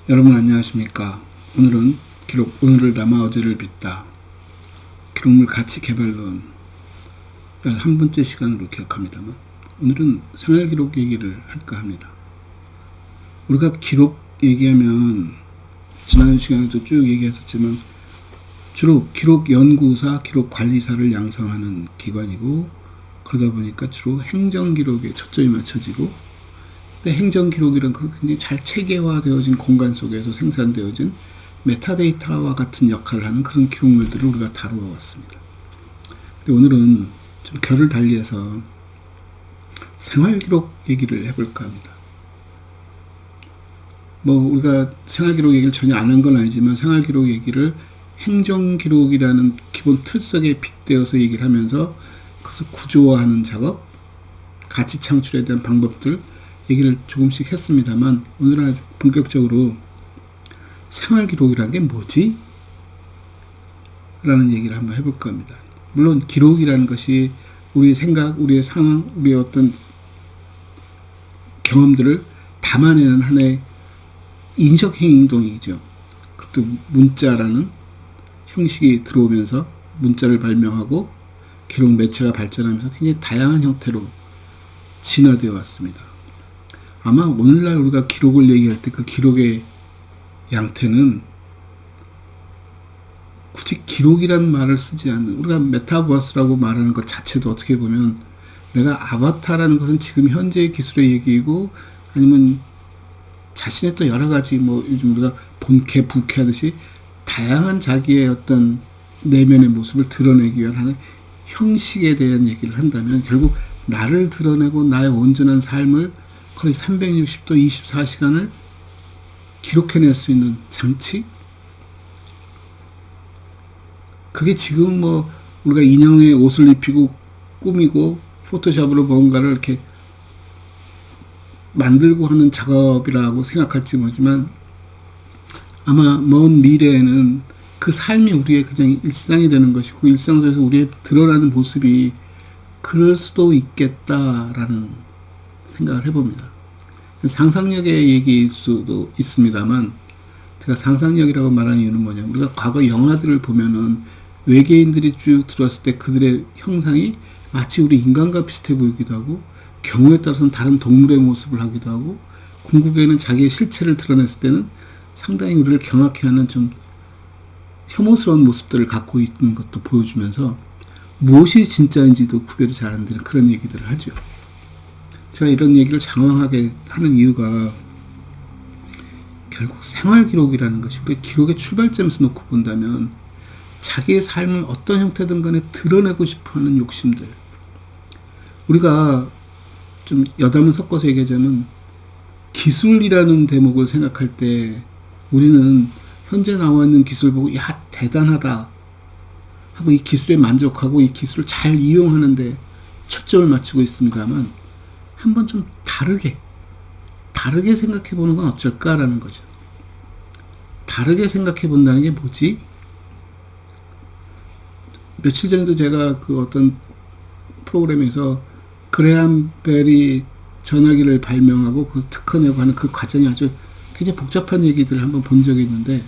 여러분 안녕하십니까. 오늘은 기록 오늘을 담아 어제를 빚다 기록물 가치 개발론 11번째 시간으로 기억합니다만, 오늘은 생활기록 얘기를 할까 합니다. 우리가 기록 얘기하면 지난 시간에도 쭉 얘기했었지만 주로 기록 연구사, 기록 관리사를 양성하는 기관이고, 그러다 보니까 주로 행정기록에 초점이 맞춰지고, 행정기록이란 그 굉장히 잘 체계화되어진 공간 속에서 생산되어진 메타데이터와 같은 역할을 하는 그런 기록물들을 우리가 다루어 왔습니다. 근데 오늘은 좀 결을 달리해서 생활기록 얘기를 해볼까 합니다. 우리가 생활기록 얘기를 전혀 안 한 건 아니지만 생활기록 얘기를 행정기록이라는 기본 틀 속에 빗대어서 얘기를 하면서 그것을 구조화하는 작업, 가치 창출에 대한 방법들 얘기를 조금씩 했습니다만, 오늘은 아주 본격적으로 생활기록이라는 게 뭐지? 라는 얘기를 한번 해볼까 합니다. 물론 기록이라는 것이 우리의 생각, 우리의 상황, 우리의 어떤 경험들을 담아내는 하나의 인식행동이죠. 그것도 문자라는 형식이 들어오면서 문자를 발명하고 기록 매체가 발전하면서 굉장히 다양한 형태로 진화되어 왔습니다. 아마 오늘날 우리가 기록을 얘기할 때 그 기록의 양태는 굳이 기록이라는 말을 쓰지 않는, 우리가 메타버스라고 말하는 것 자체도 어떻게 보면 내가 아바타라는 것은 지금 현재의 기술의 얘기이고, 아니면 자신의 또 여러 가지 요즘 우리가 본캐, 부캐 하듯이 다양한 자기의 어떤 내면의 모습을 드러내기 위한 하는 형식에 대한 얘기를 한다면, 결국 나를 드러내고 나의 온전한 삶을 거의 360도 24시간을 기록해낼 수 있는 장치? 그게 지금 우리가 인형의 옷을 입히고 꾸미고 포토샵으로 뭔가를 이렇게 만들고 하는 작업이라고 생각할지 모르지만, 아마 먼 미래에는 그 삶이 우리의 그냥 일상이 되는 것이고, 일상 속에서 우리의 드러나는 모습이 그럴 수도 있겠다라는 생각을 해봅니다. 상상력의 얘기일 수도 있습니다만, 제가 상상력이라고 말하는 이유는 뭐냐면, 우리가 과거 영화들을 보면은 외계인들이 쭉 들어왔을 때 그들의 형상이 마치 우리 인간과 비슷해 보이기도 하고, 경우에 따라서는 다른 동물의 모습을 하기도 하고, 궁극에는 자기의 실체를 드러냈을 때는 상당히 우리를 경악해 하는 좀 혐오스러운 모습들을 갖고 있는 것도 보여주면서 무엇이 진짜인지도 구별이 잘 안 되는 그런 얘기들을 하죠. 제가 이런 얘기를 장황하게 하는 이유가, 결국 생활기록이라는 것이 우리 기록의 출발점에서 놓고 본다면 자기의 삶을 어떤 형태든 간에 드러내고 싶어하는 욕심들, 우리가 좀 여담을 섞어서 얘기하자면 기술이라는 대목을 생각할 때 우리는 현재 나와 있는 기술 보고 야 대단하다 하고 이 기술에 만족하고 이 기술을 잘 이용하는데 초점을 맞추고 있습니다만, 한번 좀 다르게 생각해 보는 건 어쩔까라는 거죠. 다르게 생각해 본다는 게 뭐지? 며칠 전에도 제가 그 어떤 프로그램에서 그레함 벨이 전화기를 발명하고 그 특허내고 하는 그 과정이 아주 굉장히 복잡한 얘기들을 한번 본 적이 있는데,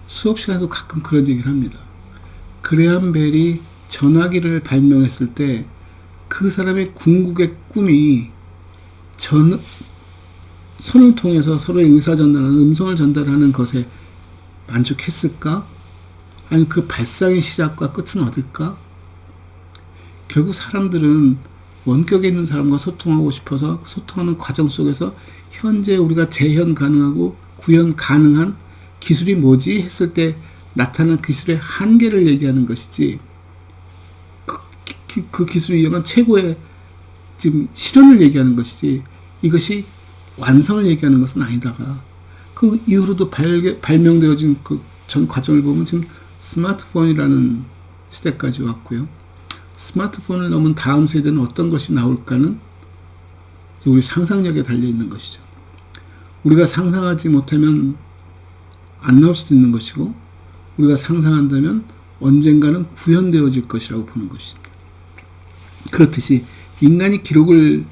수업 시간에도 가끔 그런 얘기를 합니다. 그레함 벨이 전화기를 발명했을 때 그 사람의 궁극의 꿈이 선을 통해서 서로의 의사 전달하는, 음성을 전달하는 것에 만족했을까? 아니면 그 발상의 시작과 끝은 어딜까? 결국 사람들은 원격에 있는 사람과 소통하고 싶어서 소통하는 과정 속에서 현재 우리가 재현 가능하고 구현 가능한 기술이 뭐지? 했을 때 나타난 기술의 한계를 얘기하는 것이지, 그 기술을 이용한 최고의 지금 실현을 얘기하는 것이지, 이것이 완성을 얘기하는 것은 아니다가, 그 이후로도 발명되어진 그 전 과정을 보면 지금 스마트폰이라는 시대까지 왔고요. 스마트폰을 넘은 다음 세대는 어떤 것이 나올까는 우리 상상력에 달려있는 것이죠. 우리가 상상하지 못하면 안 나올 수도 있는 것이고, 우리가 상상한다면 언젠가는 구현되어질 것이라고 보는 것입니다. 그렇듯이 인간이 기록을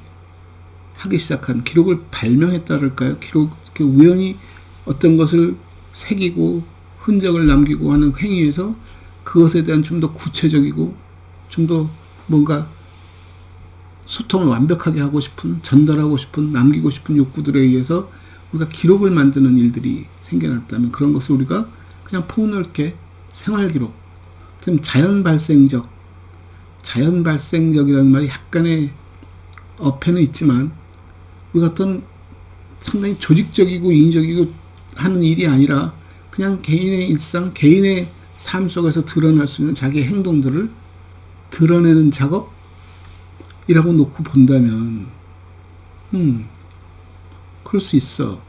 하기 시작한, 기록을 발명했다 그럴까요? 기록, 우연히 어떤 것을 새기고 흔적을 남기고 하는 행위에서 그것에 대한 좀 더 구체적이고 좀 더 뭔가 소통을 완벽하게 하고 싶은, 전달하고 싶은, 남기고 싶은 욕구들에 의해서 우리가 기록을 만드는 일들이 생겨났다면 그런 것을 우리가 그냥 폭넓게 생활기록, 자연발생적이라는 말이 약간의 어폐는 있지만 우리가 어떤 상당히 조직적이고 인위적이고 하는 일이 아니라 그냥 개인의 일상, 개인의 삶 속에서 드러날 수 있는 자기의 행동들을 드러내는 작업이라고 놓고 본다면 그럴 수 있어.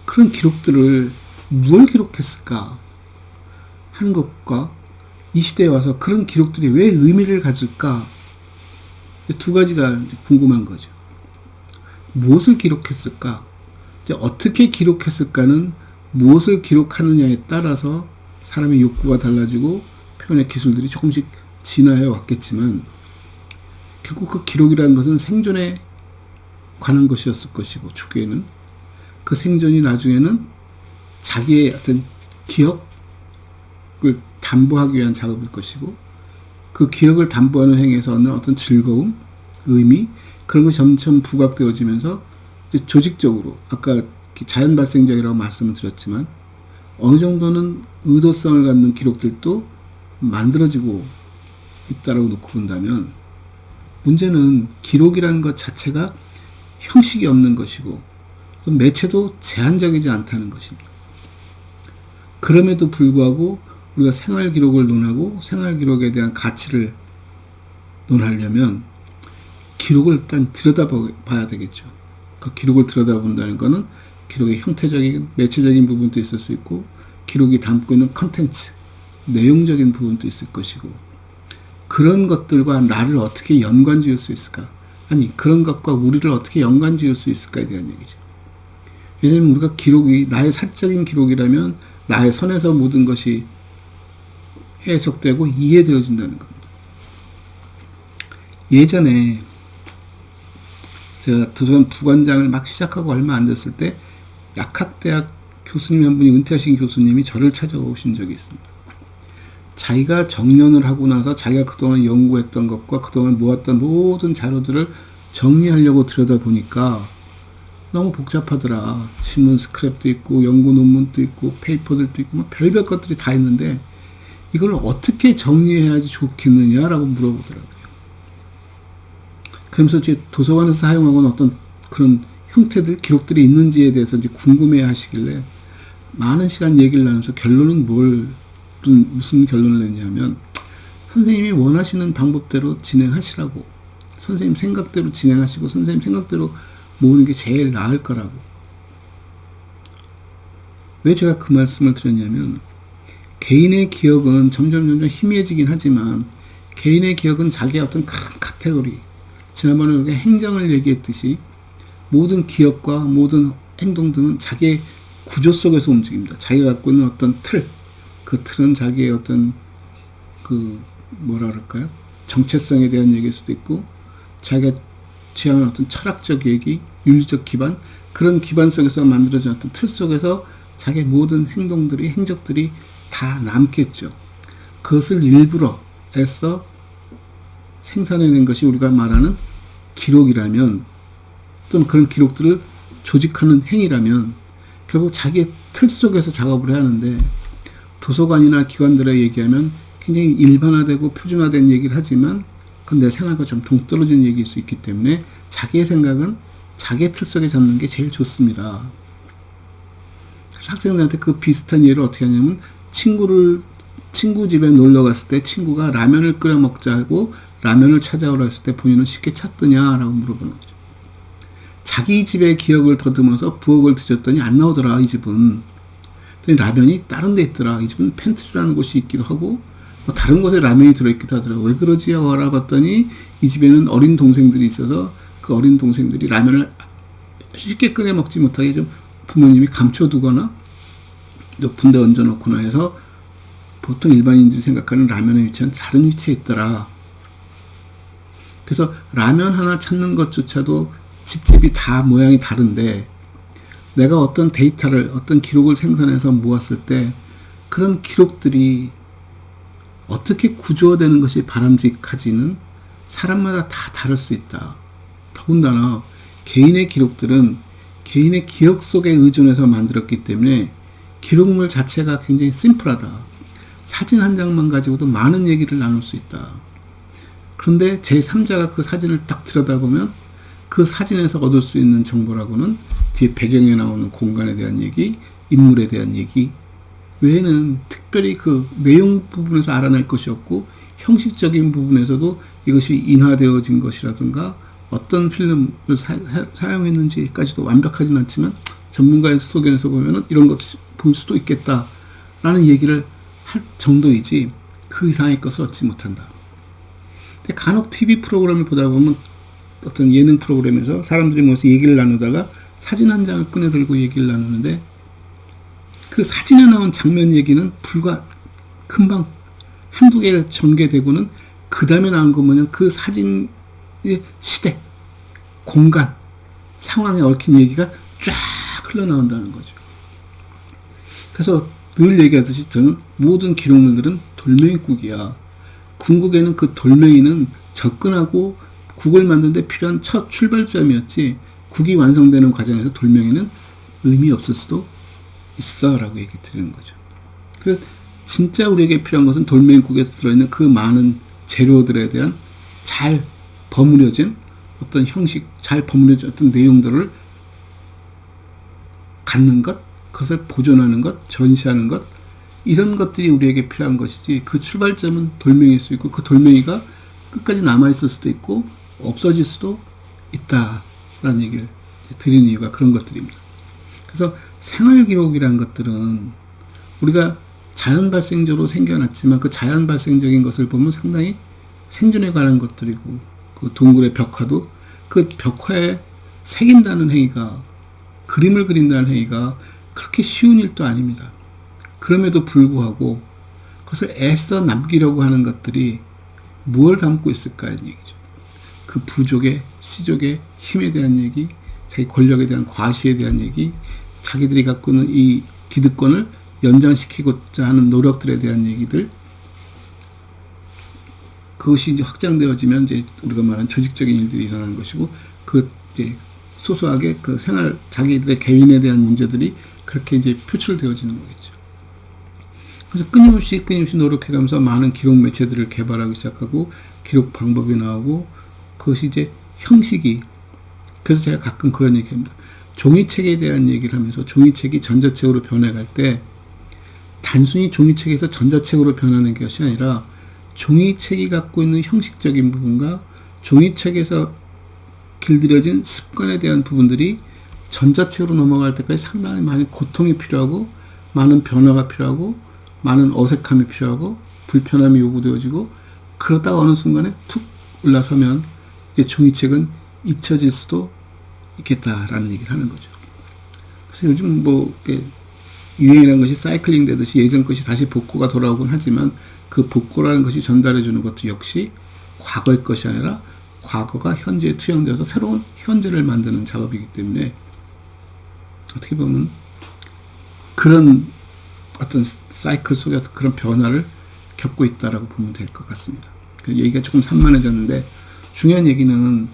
그런 기록들을 무엇을 기록했을까 하는 것과 이 시대에 와서 그런 기록들이 왜 의미를 가질까? 두 가지가 이제 궁금한 거죠. 무엇을 기록했을까? 이제 어떻게 기록했을까는 무엇을 기록하느냐에 따라서 사람의 욕구가 달라지고 표현의 기술들이 조금씩 진화해 왔겠지만 결국 그 기록이라는 것은 생존에 관한 것이었을 것이고 초기에는 그 생존이 나중에는 자기의 어떤 기억을 담보하기 위한 작업일 것이고 그 기억을 담보하는 행위에서 얻는 어떤 즐거움, 의미 그런 것이 점점 부각되어지면서 이제 조직적으로 아까 자연발생적이라고 말씀을 드렸지만 어느 정도는 의도성을 갖는 기록들도 만들어지고 있다라고 놓고 본다면 문제는 기록이라는 것 자체가 형식이 없는 것이고 또 매체도 제한적이지 않다는 것입니다. 그럼에도 불구하고 우리가 생활기록을 논하고 생활기록에 대한 가치를 논하려면 기록을 일단 들여다봐야 되겠죠. 그 기록을 들여다본다는 것은 기록의 형태적인, 매체적인 부분도 있을 수 있고 기록이 담고 있는 컨텐츠, 내용적인 부분도 있을 것이고 그런 것들과 나를 어떻게 연관지을 수 있을까? 아니, 그런 것과 우리를 어떻게 연관지을 수 있을까에 대한 얘기죠. 왜냐하면 우리가 기록이 나의 사적인 기록이라면 나의 선에서 모든 것이 해석되고 이해되어진다는 겁니다. 예전에 제가 도서관 부관장을 막 시작하고 얼마 안 됐을 때 약학대학 교수님 한 분이 은퇴하신 교수님이 저를 찾아오신 적이 있습니다. 자기가 정년을 하고 나서 자기가 그동안 연구했던 것과 그동안 모았던 모든 자료들을 정리하려고 들여다보니까 너무 복잡하더라. 신문 스크랩도 있고 연구 논문도 있고 페이퍼들도 있고 뭐 별별 것들이 다 있는데 이걸 어떻게 정리해야지 좋겠느냐라고 물어보더라고요. 그러면서 이제 도서관에서 사용하고는 어떤 그런 형태들, 기록들이 있는지에 대해서 이제 궁금해 하시길래 많은 시간 얘기를 나누면서 결론은 무슨 결론을 냈냐면 선생님이 원하시는 방법대로 진행하시라고 선생님 생각대로 진행하시고 선생님 생각대로 모으는 게 제일 나을 거라고. 왜 제가 그 말씀을 드렸냐면 개인의 기억은 점점 희미해지긴 하지만 개인의 기억은 자기의 어떤 큰 카테고리 지난번에 우리가 행정을 얘기했듯이 모든 기억과 모든 행동 등은 자기의 구조 속에서 움직입니다. 자기가 갖고 있는 어떤 틀, 그 틀은 자기의 어떤 뭐라 그럴까요? 정체성에 대한 얘기일 수도 있고 자기가 취하는 어떤 철학적 얘기, 윤리적 기반 그런 기반 속에서 만들어진 어떤 틀 속에서 자기의 모든 행동들이 행적들이 다 남겠죠. 그것을 일부러 애써 생산해낸 것이 우리가 말하는 기록이라면 또는 그런 기록들을 조직하는 행위라면 결국 자기의 틀 속에서 작업을 해야 하는데 도서관이나 기관들에 얘기하면 굉장히 일반화되고 표준화된 얘기를 하지만 그건 내 생활과 좀 동떨어진 얘기일 수 있기 때문에 자기의 생각은 자기의 틀 속에 잡는 게 제일 좋습니다. 학생들한테 그 비슷한 예를 어떻게 하냐면 친구 집에 놀러 갔을 때 친구가 라면을 끓여 먹자 하고 라면을 찾아오라 했을 때 본인은 쉽게 찾더냐라고 물어보는 거죠. 자기 집의 기억을 더듬어서 부엌을 뒤졌더니 안 나오더라 이 집은. 라면이 다른 데 있더라. 이 집은 팬트리라는 곳이 있기도 하고 뭐 다른 곳에 라면이 들어있기도 하더라고요. 왜 그러지 하고 알아봤더니 이 집에는 어린 동생들이 있어서 그 어린 동생들이 라면을 쉽게 꺼내 먹지 못하게 좀 부모님이 감춰두거나 높은 데 얹어놓거나 해서 보통 일반인들이 생각하는 라면의 위치는 다른 위치에 있더라. 그래서 라면 하나 찾는 것조차도 집집이 다 모양이 다른데 내가 어떤 데이터를, 어떤 기록을 생산해서 모았을 때 그런 기록들이 어떻게 구조되는 것이 바람직한지는 사람마다 다 다를 수 있다. 더군다나 개인의 기록들은 개인의 기억 속에 의존해서 만들었기 때문에 기록물 자체가 굉장히 심플하다. 사진 한 장만 가지고도 많은 얘기를 나눌 수 있다. 그런데 제3자가 그 사진을 딱 들여다보면 그 사진에서 얻을 수 있는 정보라고는 뒤에 배경에 나오는 공간에 대한 얘기, 인물에 대한 얘기 외에는 특별히 그 내용 부분에서 알아낼 것이 없고 형식적인 부분에서도 이것이 인화되어진 것이라든가 어떤 필름을 사용했는지까지도 완벽하진 않지만 전문가의 소견에서 보면은 이런 것이 볼 수도 있겠다라는 얘기를 할 정도이지 그 이상의 것을 얻지 못한다. 근데 간혹 TV 프로그램을 보다 보면 어떤 예능 프로그램에서 사람들이 모여서 얘기를 나누다가 사진 한 장을 꺼내 들고 얘기를 나누는데 그 사진에 나온 장면 얘기는 불과 금방 한두 개 전개되고는 그 다음에 나온 거 뭐냐 그 사진의 시대, 공간, 상황에 얽힌 얘기가 쫙 흘러나온다는 거죠. 그래서 늘 얘기하듯이 저는 모든 기록물들은 돌멩이국이야. 궁극에는 그 돌멩이는 접근하고 국을 만드는 데 필요한 첫 출발점이었지 국이 완성되는 과정에서 돌멩이는 의미 없을 수도 있어 라고 얘기 드리는 거죠. 그 진짜 우리에게 필요한 것은 돌멩이국에 들어있는 그 많은 재료들에 대한 잘 버무려진 어떤 형식, 잘 버무려진 어떤 내용들을 갖는 것, 그것을 보존하는 것, 전시하는 것, 이런 것들이 우리에게 필요한 것이지 그 출발점은 돌멩이일 수 있고 그 돌멩이가 끝까지 남아있을 수도 있고 없어질 수도 있다라는 얘기를 드리는 이유가 그런 것들입니다. 그래서 생활기록이라는 것들은 우리가 자연 발생적으로 생겨났지만 그 자연 발생적인 것을 보면 상당히 생존에 관한 것들이고 그 동굴의 벽화도 그 벽화에 새긴다는 행위가 그림을 그린다는 행위가 그렇게 쉬운 일도 아닙니다. 그럼에도 불구하고 그것을 애써 남기려고 하는 것들이 무엇을 담고 있을까 하는 얘기죠. 그 부족의, 시족의 힘에 대한 얘기, 자기 권력에 대한 과시에 대한 얘기, 자기들이 갖고 있는 이 기득권을 연장시키고자 하는 노력들에 대한 얘기들, 그것이 이제 확장되어지면 이제 우리가 말하는 조직적인 일들이 일어나는 것이고, 그 이제 소소하게 그 생활, 자기들의 개인에 대한 문제들이 그렇게 이제 표출되어지는 거겠죠. 그래서 끊임없이 노력해가면서 많은 기록 매체들을 개발하기 시작하고, 기록 방법이 나오고, 그것이 이제 형식이, 그래서 제가 가끔 그런 얘기 합니다. 종이책에 대한 얘기를 하면서 종이책이 전자책으로 변해갈 때 단순히 종이책에서 전자책으로 변하는 것이 아니라 종이책이 갖고 있는 형식적인 부분과 종이책에서 길들여진 습관에 대한 부분들이 전자책으로 넘어갈 때까지 상당히 많은 고통이 필요하고 많은 변화가 필요하고 많은 어색함이 필요하고 불편함이 요구되어지고 그러다가 어느 순간에 툭 올라서면 이제 종이책은 잊혀질 수도 있겠다라는 얘기를 하는 거죠. 그래서 요즘 뭐 유행이라는 것이 사이클링 되듯이 예전 것이 다시 복고가 돌아오곤 하지만 그 복고라는 것이 전달해 주는 것도 역시 과거의 것이 아니라 과거가 현재에 투영되어서 새로운 현재를 만드는 작업이기 때문에 어떻게 보면 그런 어떤 사이클 속에서 그런 변화를 겪고 있다라고 보면 될 것 같습니다. 얘기가 조금 산만해졌는데 중요한 얘기는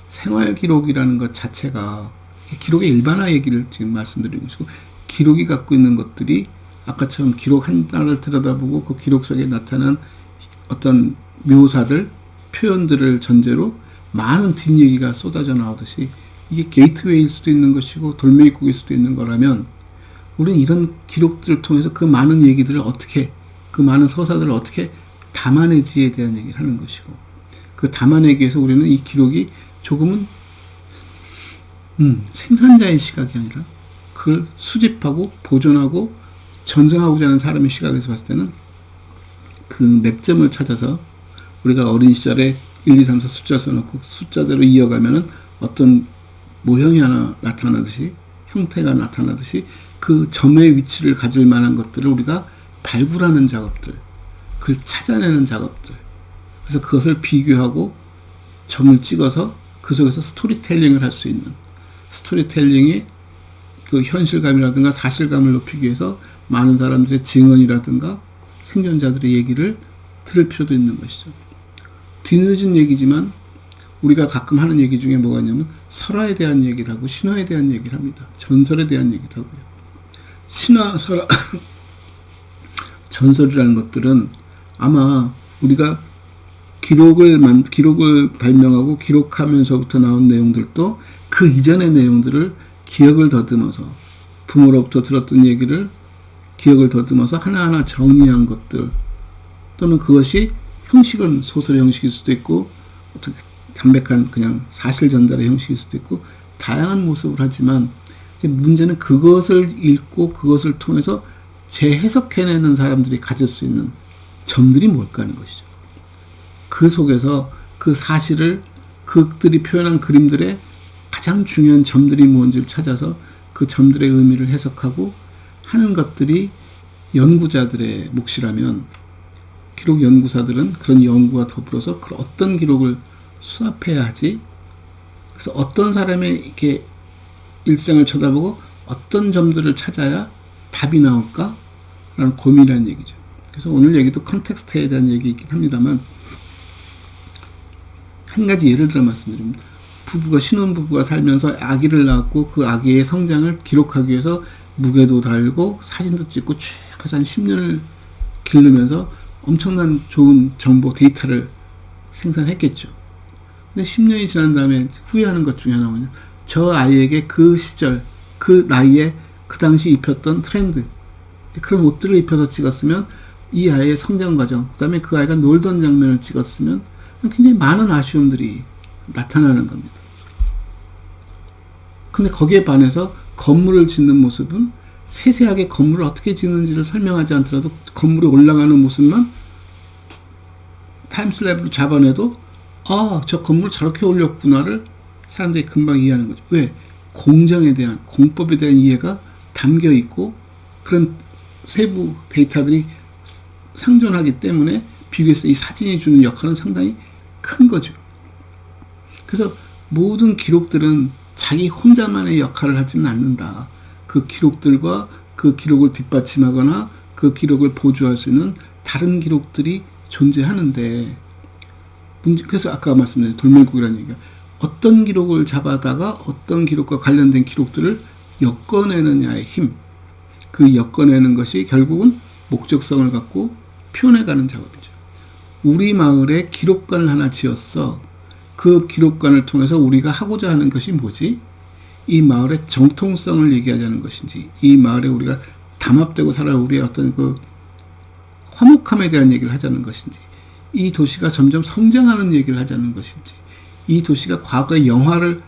생활 기록이라는 것 자체가 기록의 일반화 얘기를 지금 말씀드리는 것이고 기록이 갖고 있는 것들이 아까처럼 기록 한 단을 들여다보고 그 기록 속에 나타난 어떤 묘사들, 표현들을 전제로 많은 뒷얘기가 쏟아져 나오듯이 이게 게이트웨이일 수도 있는 것이고 돌멩이국일 수도 있는 거라면 우리는 이런 기록들을 통해서 그 많은 얘기들을 어떻게, 그 많은 서사들을 어떻게 담아내지에 대한 얘기를 하는 것이고 그 담아내기 위해서 우리는 이 기록이 조금은 생산자의 시각이 아니라 그걸 수집하고 보존하고 전승하고자 하는 사람의 시각에서 봤을 때는 그 맥점을 찾아서 우리가 어린 시절에 1, 2, 3, 4 숫자 써놓고 숫자대로 이어가면은 어떤 모형이 하나 나타나듯이 형태가 나타나듯이 그 점의 위치를 가질 만한 것들을 우리가 발굴하는 작업들, 그걸 찾아내는 작업들, 그래서 그것을 비교하고 점을 찍어서 그 속에서 스토리텔링을 할 수 있는 스토리텔링의 그 현실감이라든가 사실감을 높이기 위해서 많은 사람들의 증언이라든가 생존자들의 얘기를 들을 필요도 있는 것이죠. 뒤늦은 얘기지만 우리가 가끔 하는 얘기 중에 뭐가 있냐면 설화에 대한 얘기를 하고 신화에 대한 얘기를 합니다. 전설에 대한 얘기를 하고요. 신화, 설화, 전설이라는 것들은 아마 우리가 기록을 발명하고 기록하면서부터 나온 내용들도 그 이전의 내용들을 기억을 더듬어서 부모로부터 들었던 얘기를 기억을 더듬어서 하나하나 정리한 것들, 또는 그것이 형식은 소설의 형식일 수도 있고 어떻게 담백한 그냥 사실 전달의 형식일 수도 있고 다양한 모습을 하지만 이제 문제는 그것을 읽고 그것을 통해서 재해석해내는 사람들이 가질 수 있는 점들이 뭘까 하는 것이죠. 그 속에서 그 사실을 그들이 표현한 그림들의 가장 중요한 점들이 뭔지를 찾아서 그 점들의 의미를 해석하고 하는 것들이 연구자들의 몫이라면, 기록 연구사들은 그런 연구와 더불어서 그 어떤 기록을 수합해야 하지? 그래서 어떤 사람의 이렇게 일생을 쳐다보고 어떤 점들을 찾아야 답이 나올까? 라는 고민이라는 얘기죠. 그래서 오늘 얘기도 컨텍스트에 대한 얘기이긴 합니다만, 한 가지 예를 들어 말씀드립니다. 신혼부부가 살면서 아기를 낳았고 그 아기의 성장을 기록하기 위해서 무게도 달고 사진도 찍고 쭉 해서 한 10년을 기르면서 엄청난 좋은 정보 데이터를 생산했겠죠. 근데 10년이 지난 다음에 후회하는 것 중에 하나는 저 아이에게 그 시절, 그 나이에 그 당시 입혔던 트렌드, 그런 옷들을 입혀서 찍었으면 이 아이의 성장 과정, 그 다음에 그 아이가 놀던 장면을 찍었으면 굉장히 많은 아쉬움들이 나타나는 겁니다. 근데 거기에 반해서 건물을 짓는 모습은 세세하게 건물을 어떻게 짓는지를 설명하지 않더라도 건물이 올라가는 모습만 타임슬랩으로 잡아내도 저 건물 저렇게 올렸구나를 사람들이 금방 이해하는 거죠. 왜? 공정에 대한, 공법에 대한 이해가 담겨 있고 그런 세부 데이터들이 상존하기 때문에 비교해서 이 사진이 주는 역할은 상당히 큰 거죠. 그래서 모든 기록들은 자기 혼자만의 역할을 하지는 않는다. 그 기록들과 그 기록을 뒷받침하거나 그 기록을 보조할 수 있는 다른 기록들이 존재하는데, 그래서 아까 말씀드린 돌멸국이라는 얘기가 어떤 기록을 잡아다가 어떤 기록과 관련된 기록들을 엮어내느냐의 힘, 그 엮어내는 것이 결국은 목적성을 갖고 표현해가는 작업이죠. 우리 마을에 기록관을 하나 지었어. 그 기록관을 통해서 우리가 하고자 하는 것이 뭐지? 이 마을의 정통성을 얘기하자는 것인지, 이 마을에 우리가 담합되고 살아갈 우리의 어떤 그 화목함에 대한 얘기를 하자는 것인지, 이 도시가 점점 성장하는 얘기를 하자는 것인지, 이 도시가 과거의 영화를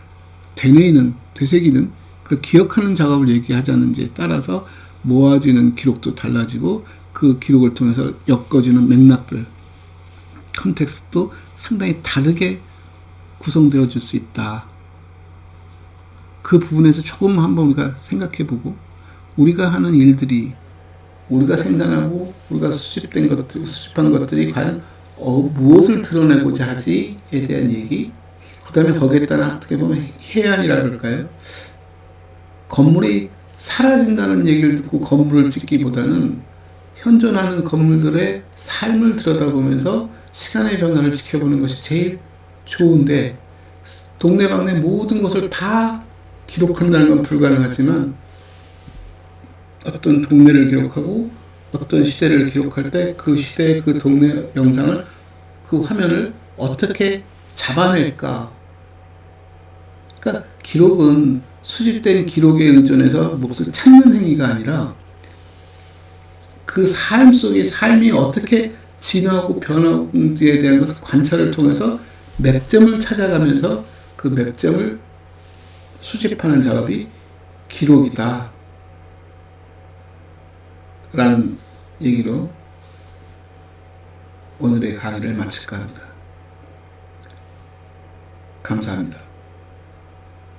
되새기는 그 기억하는 작업을 얘기하자는지에 따라서 모아지는 기록도 달라지고 그 기록을 통해서 엮어지는 맥락들, 컨텍스트도 상당히 다르게 구성되어 줄 수 있다. 그 부분에서 조금 한번 우리가 생각해보고, 우리가 하는 일들이, 우리가 생산하고 우리가 수집한 것들이 과연 무엇을 드러내고자 하지에 대한 얘기, 그 다음에 거기에 따라 어떻게 보면 해안이라 그럴까요? 건물이 사라진다는 얘기를 듣고 건물을 짓기보다는 현존하는 건물들의 삶을 들여다보면서 시간의 변화를 지켜보는 것이 제일 좋은데, 동네방네 모든 것을 다 기록한다는 건 불가능하지만 어떤 동네를 기록하고 어떤 시대를 기록할 때 그 시대의 그 동네 영상을, 그 화면을 어떻게 잡아낼까. 그러니까 기록은 수집된 기록에 의존해서 무엇을 찾는 행위가 아니라 그 삶 속의 삶이 어떻게 진화하고 변하는지에 대한 것을 관찰을 통해서 맵점을 찾아가면서 그 맵점을 수집하는 작업이 기록이다 라는 얘기로 오늘의 강의를 마칠까 합니다. 감사합니다.